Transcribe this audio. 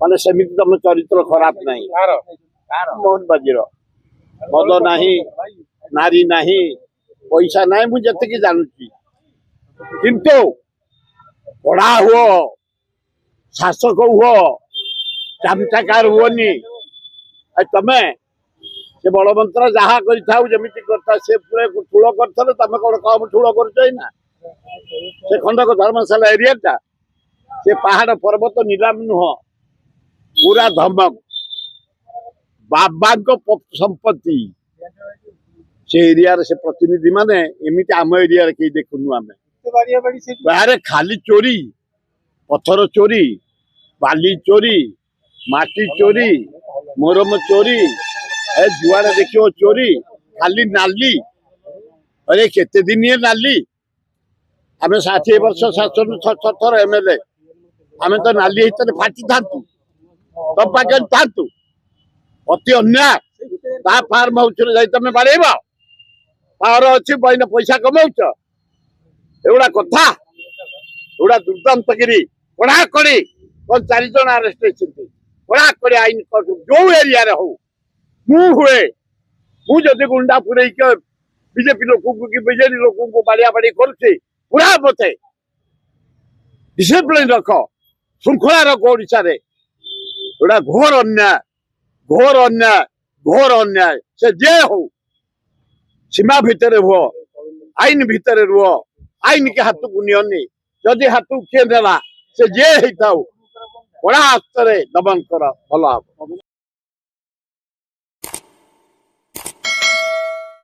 माने सेमिति तुम चरित्र खराब नहीं मोहन बाजीर मद नहीं नारी नहीं पैसा नहीं मुझे जी जानुची किंतु पढ़ा हुओ शासक हुओ चामचाकार हुओनी तमे से बलवंतर जहाँ करमी करता से पूरे ठूल कर तुम कौन कम ठूल कर से खंडक धर्मशाला एरिया से पहाड़ पर्वत नीलाम नुह पूरा धमक बाबा संपत्ति से एरिया से प्रतिनिधि माने एमती आम एरिया कहीं देखुनु आम बाहर खाली चोरी पत्थर चोरी बाली चोरी माटी चोरी मोरम चोरी ए जुआड़े देखियो चोरी खाली नाली अरे केते दिन ये नाली आम 60 वर्ष शासन थर एमएलए आम तो नाली हित फाटी था तम पाखे था अति अन्याय फार्म हाउस तुम बाड़ेब पावर अच्छी बहन पैसा कमाउच एगुड़ा कथा एगुड़ा दुर्दान्तगिरी कड़ाकड़ी कौन 4 जन आरेस्ट होती कड़ाकड़ी आईन जो एरिया हो हुए मुझे गुंडा पुरे बीजेपी लोक कि बीजेडी लोक बाड़िया बाड़ी करुचे पूरा मत डिसिप्लिन रख श्रृंखला रख ओडिशा रे एगुड़ा घोर अन्याय घोर अन्याय घोर अन्याय से जे हो सीमा भितर हुआ आईन भितर रुह आईन के हाथ को नियनि जदि हाथ किए नेला से जे होता कड़ा हस्तर दमन कर भल हम।